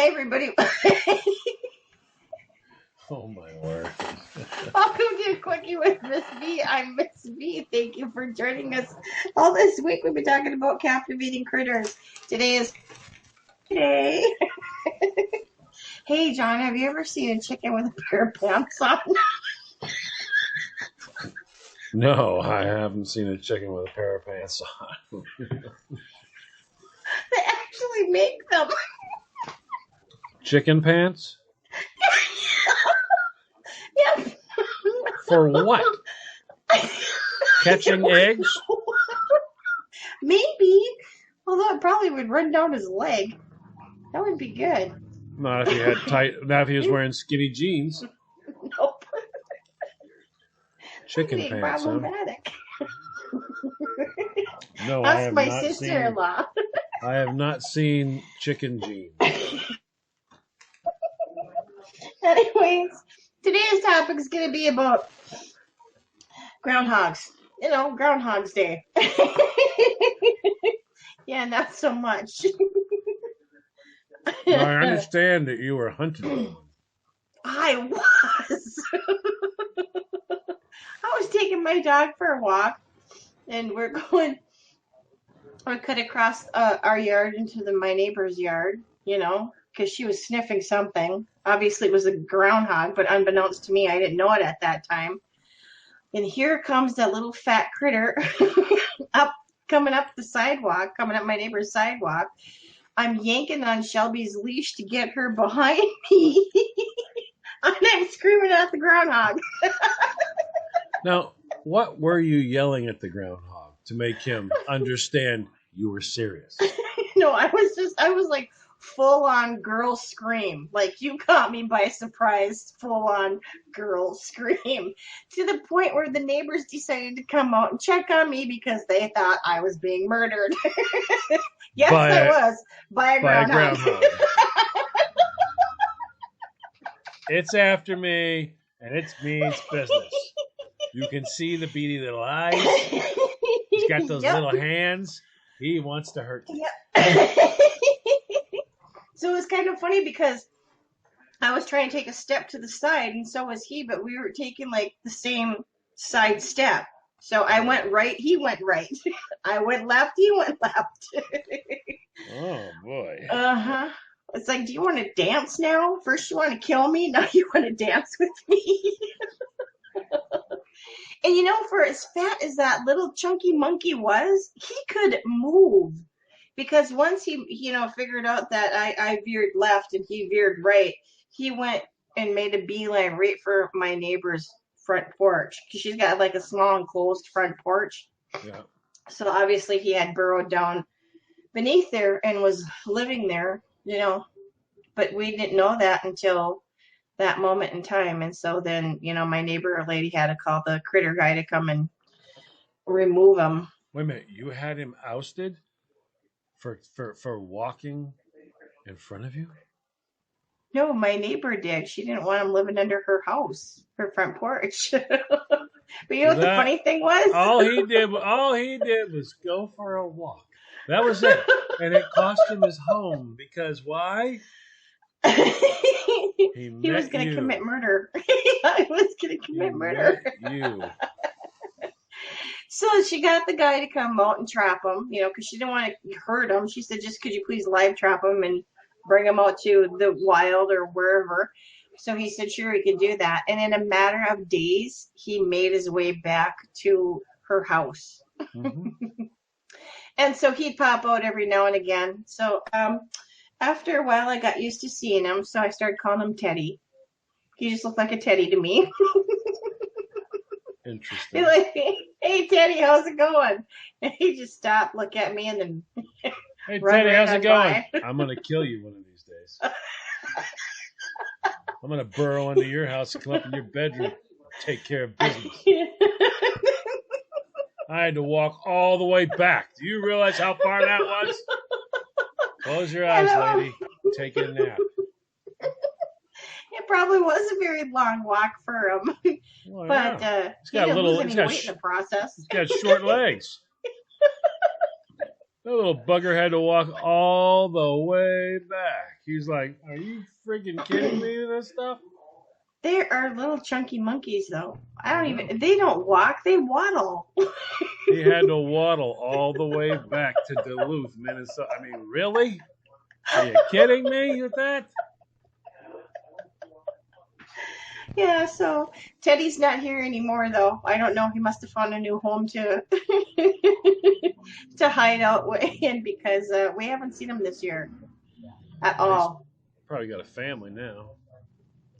Hi, everybody. Oh, my word. Welcome to Quickie with Miss B. I'm Miss B. Thank you for joining us. All this week we've been talking about captivating critters. Today. Hey, John, have you ever seen a chicken with a pair of pants on? No, I haven't seen a chicken with a pair of pants on. They actually make them. Chicken pants? Yep. For what? Catching eggs? Maybe. Although it probably would run down his leg. That would be good. Not if he had not if he was wearing skinny jeans. Nope. Chicken That'd be pants, problematic. huh? No, I That's have my not sister-in-law. I have not seen chicken jeans. Anyways, today's topic is going to be about Ground Hogs. You know, Ground Hogs Day. Yeah, not so much. Now, I understand that you were hunted for one. I was. I was taking my dog for a walk, and we cut across our yard into my neighbor's yard, you know, because she was sniffing something. Obviously, it was a groundhog, but unbeknownst to me, I didn't know it at that time. And here comes that little fat critter coming up my neighbor's sidewalk. I'm yanking on Shelby's leash to get her behind me. And I'm screaming at the groundhog. Now, what were you yelling at the groundhog to make him understand you were serious? No, I was like full on girl scream. Like, you caught me by surprise, full on girl scream. To the point where the neighbors decided to come out and check on me because they thought I was being murdered. Yes, I was. By a groundhog. It's after me, and it's me's business. You can see the beady little eyes. He's got those little hands. He wants to hurt you. Yep. So it was kind of funny because I was trying to take a step to the side, and so was he, but we were taking like the same side step. So I went right, he went right. I went left, he went left. Oh, boy. Uh-huh. It's like, do you want to dance now? First you want to kill me, now you want to dance with me. And you know, for as fat as that little chunky monkey was, he could move. Because once he, figured out that I veered left and he veered right, he went and made a beeline right for my neighbor's front porch. Because she's got like a small enclosed front porch. Yeah. So obviously he had burrowed down beneath there and was living there, But we didn't know that until that moment in time. And so then, my neighbor lady had to call the critter guy to come and remove him. Wait a minute, you had him ousted for walking in front of you? No, my neighbor did. She didn't want him living under her house, her front porch. But you know what the funny thing was? All he did was go for a walk. That was it. And it cost him his home because why? He was going to commit murder. He was going to commit murder. You. So she got the guy to come out and trap him, because she didn't want to hurt him. She said, just could you please live trap him and bring him out to the wild or wherever. So he said, sure, he could do that. And in a matter of days, he made his way back to her house. Mm-hmm. And so he'd pop out every now and again. So after a while, I got used to seeing him. So I started calling him Teddy. He just looked like a teddy to me. Interesting. Like, hey, Teddy, how's it going? And he just stopped, look at me, and then hey, Teddy, how's it going? I'm going to kill you one of these days. I'm going to burrow into your house and come up in your bedroom, take care of business. I had to walk all the way back. Do you realize how far that was? Close your eyes, lady. Take a nap. It probably was a very long walk for him. Well, but yeah. He didn't lose any weight in the process. He's got short legs. That little bugger had to walk all the way back. He's like, "Are you freaking kidding me with this stuff?" They are little chunky monkeys, though. I I don't know. even. They don't walk. They waddle. He had to waddle all the way back to Duluth, Minnesota. I mean, really? Are you kidding me with that? Yeah. So Teddy's not here anymore, though. I don't know. He must have found a new home to to hide out in because we haven't seen him this year at Well, he's all. probably got a family now.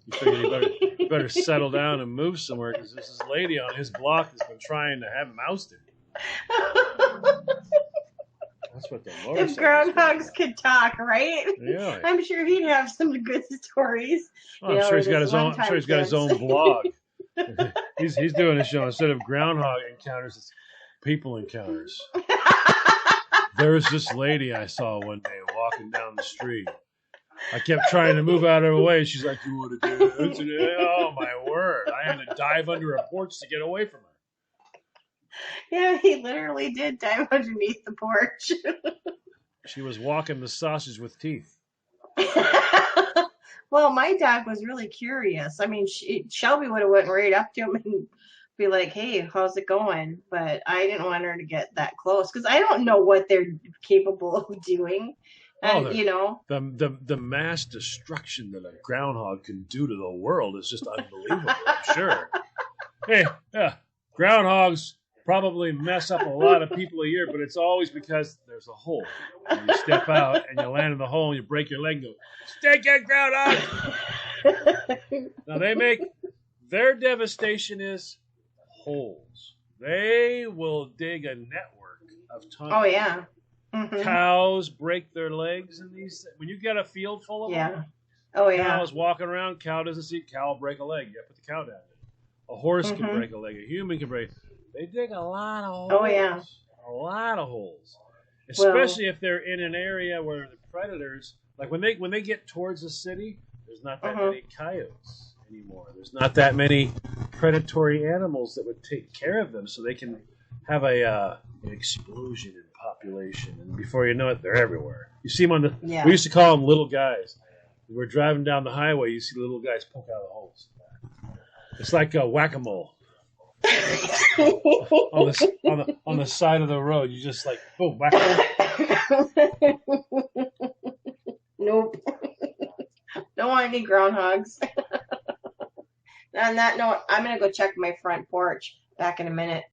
He figured he better settle down and move somewhere because this lady on his block has been trying to have him ousted. That's what the If motorcycle's for. groundhogs could talk, right? Yeah. I'm sure he'd have some good stories. Well, I'm sure Or he's got this his one own. I'm sure time he's got his kids. own blog. he's doing a show instead of groundhog encounters, it's people encounters. There was this lady I saw one day walking down the street. I kept trying to move out of her way. She's like, "You want to dance?" Oh my word! I had to dive under a porch to get away from her. Yeah, he literally did dive underneath the porch. She was walking the sausage with teeth. Well, my dog was really curious. I mean, Shelby would have went right up to him and be like, "Hey, how's it going?" But I didn't want her to get that close because I don't know what they're capable of doing. Oh, And you know, the mass destruction that a groundhog can do to the world is just unbelievable. I'm sure. Hey, yeah, groundhogs probably mess up a lot of people a year, but it's always because there's a hole. And you step out and you land in the hole and you break your leg and go, "Stake it, groundhog!" Now their devastation is holes. They will dig a network of tunnels. oh yeah, hmm Cows break their legs in these. When you got a field full of yeah, them, oh yeah, cows walking around, cow doesn't see, cow will break a leg. You put the cow down. A horse can hmm break a leg. A human can break. They dig a lot of holes. oh yeah. A lot of holes. Well, Especially if they're in an area where the predators, like when they get towards the city, there's not that uh many coyotes anymore. There's not that many predatory animals that would take care of them, so they can have an explosion in population, and before you know it, they're everywhere. You see them on the. yeah. We used to call them little guys. We're driving down the highway. You see little guys poke out of the holes. It's like whack-a-mole on the side of the road. You just like boom, whack-a-mole. Nope. Don't want any groundhogs. On that note, I'm gonna go check my front porch. Back in a minute.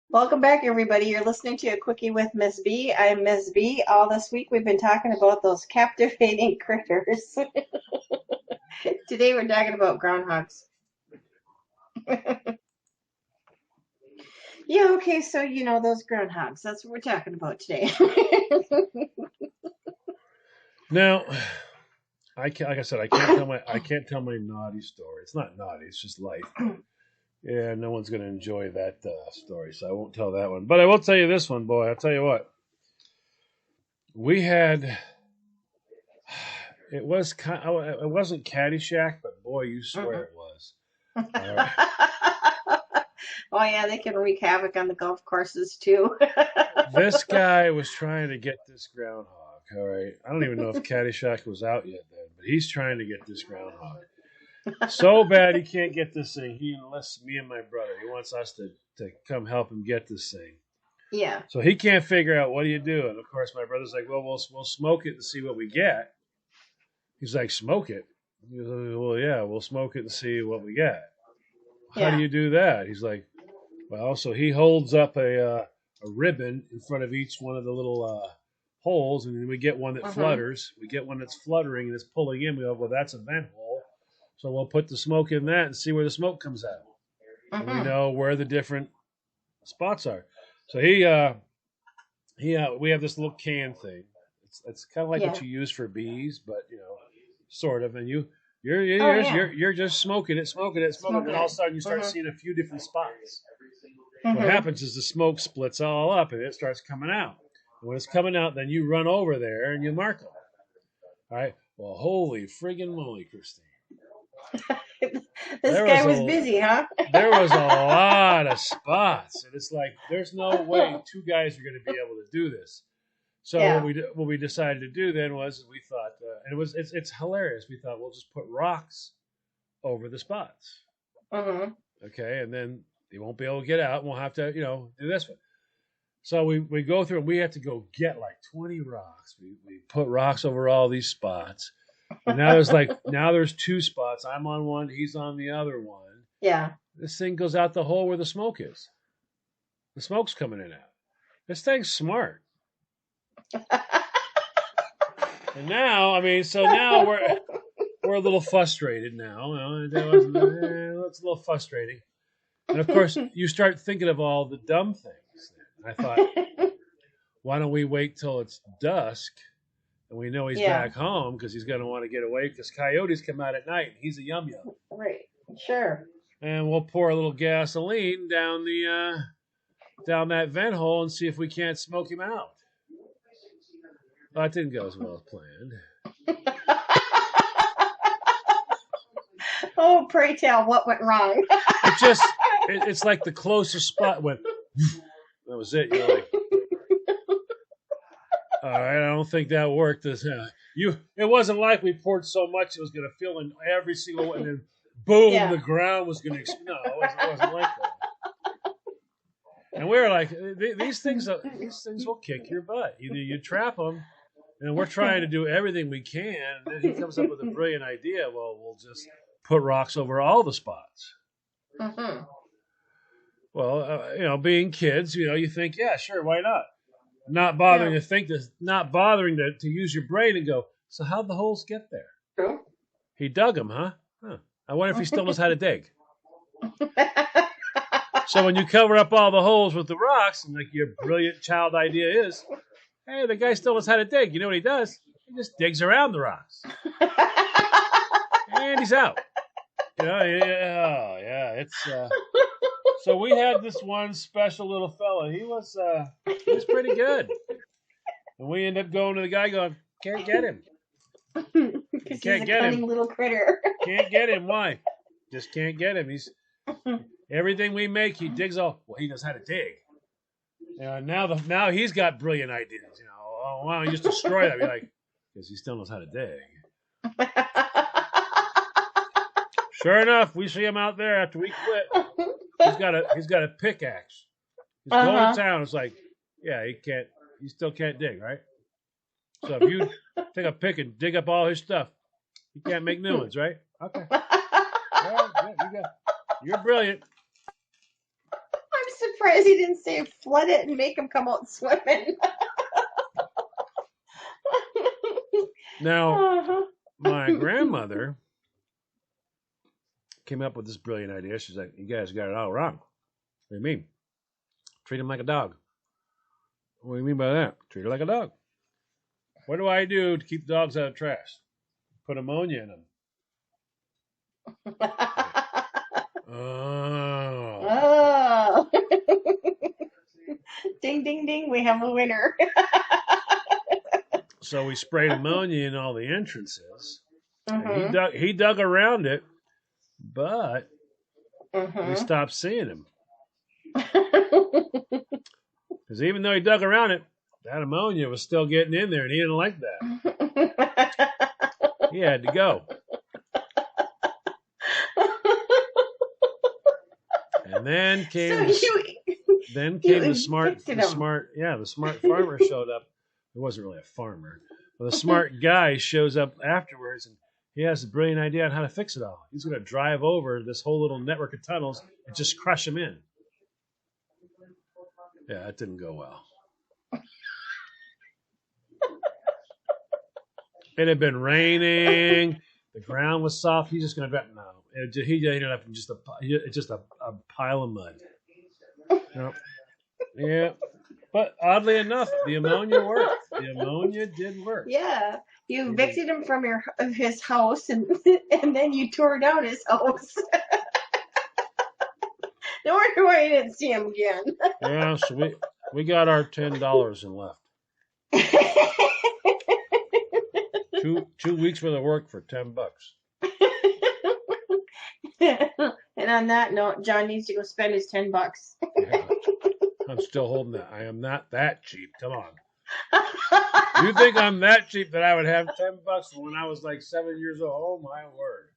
Welcome back, everybody. You're listening to a quickie with Miss B. I'm Miss B. All this week we've been talking about those captivating critters. Today we're talking about groundhogs. Yeah, okay, so you know those groundhogs. That's what we're talking about today. Now, like I said, I can't tell my naughty story. It's not naughty. It's just life. Yeah, no one's going to enjoy that story, so I won't tell that one. But I will tell you this one, boy. I'll tell you what. We had. It wasn't Caddyshack, but boy, you swear it was. All right. Oh yeah, they can wreak havoc on the golf courses too. This guy was trying to get this groundhog. All right. I don't even know if Caddyshack was out yet then, but he's trying to get this groundhog. So bad he can't get this thing. He enlists me and my brother. He wants us to come help him get this thing. Yeah. So he can't figure out what do you do. And of course, my brother's like, well, we'll smoke it and see what we get. He's like, smoke it? He goes, well, yeah, we'll smoke it and see what we get. How do you do that? He's like, well, so he holds up a ribbon in front of each one of the little holes, and then we get one that flutters. We get one that's fluttering and it's pulling in. We go, well, that's a vent hole. So we'll put the smoke in that and see where the smoke comes out. And we know where the different spots are. So we have this little can thing. It's kind of like what you use for bees, but sort of. And you're just smoking it, and all of a sudden you start seeing a few different spots. What happens is the smoke splits all up and it starts coming out. And when it's coming out, then you run over there and you mark them. All right. Well, holy friggin' moly, Christine. This guy was busy, huh? There was a lot of spots, and it's like there's no way two guys are going to be able to do this. So Yeah. what we decided to do then was we thought, and it's hilarious. We thought we'll just put rocks over the spots, okay, and then they won't be able to get out. And we'll have to do this one. So we go through and we have to go get like 20 rocks. We put rocks over all these spots. And now there's two spots. I'm on one, he's on the other one. Yeah. This thing goes out the hole where the smoke is. The smoke's coming in and out. This thing's smart. And now, so now we're a little frustrated now. It's a little frustrating. And of course, you start thinking of all the dumb things. And I thought, why don't we wait till it's dusk and we know he's back home because he's going to want to get away because coyotes come out at night and he's a yum-yum. Right. Sure. And we'll pour a little gasoline down that vent hole and see if we can't smoke him out. Well, that didn't go as well as planned. Oh, pray tell, what went wrong? It's like the closest spot went. That was it. You're like, all right, I don't think that worked. It wasn't like we poured so much it was going to fill in every single one, and then boom, the ground was going to. No, it wasn't like that. And we were like, these things will kick your butt. Either you trap them, and we're trying to do everything we can, and then he comes up with a brilliant idea. Well, we'll just put rocks over all the spots. Mm-hmm. Well, being kids, you think, yeah, sure, why not? Not bothering to use your brain and go, so how'd the holes get there? True. He dug them, huh? I wonder if he still knows how to dig. So when you cover up all the holes with the rocks, and like your brilliant child idea is, hey, the guy still knows how to dig. You know what he does? He just digs around the rocks. And he's out. It's... So we had this one special little fella. He was pretty good. And we end up going to the guy going, can't get him. Because he's a cunning little critter. Can't get him. Why? Just can't get him. He's everything we make, he digs off. Well, he knows how to dig. Now he's got brilliant ideas. Why don't you just destroy that? Be like, because he still knows how to dig. Sure enough, we see him out there after we quit. He's got a pickaxe. He's going to town. It's like, yeah, he still can't dig, right? So if you take a pick and dig up all his stuff, he can't make new ones, right? Okay. You're brilliant. I'm surprised he didn't say flood it and make him come out swimming. Now, my grandmother came up with this brilliant idea. She's like, you guys got it all wrong. What do you mean? Treat him like a dog. What do you mean by that? Treat her like a dog. What do I do to keep dogs out of trash? Put ammonia in them. Oh. Ding, ding, ding. We have a winner. So we sprayed ammonia in all the entrances. And he dug around it, but we stopped seeing him. Because even though he dug around it, that ammonia was still getting in there, and he didn't like that. He had to go. And then came the smart farmer showed up. It wasn't really a farmer, but the smart guy shows up afterwards, and he has a brilliant idea on how to fix it all. He's going to drive over this whole little network of tunnels and just crush them in. Yeah, that didn't go well. It had been raining. The ground was soft. He's just going to he ended up in just a pile of mud. Yeah. But oddly enough, the ammonia worked. The ammonia did work. Yeah. You evicted him from his house, and then you tore down his house. No wonder why you didn't see him again. Yeah, so we got our $10 and left. 2 weeks worth of work for $10. And on that note, John needs to go spend his $10. Yeah, I'm still holding that. I am not that cheap. Come on. You think I'm that cheap that I would have $10 when I was like 7 years old? Oh my word!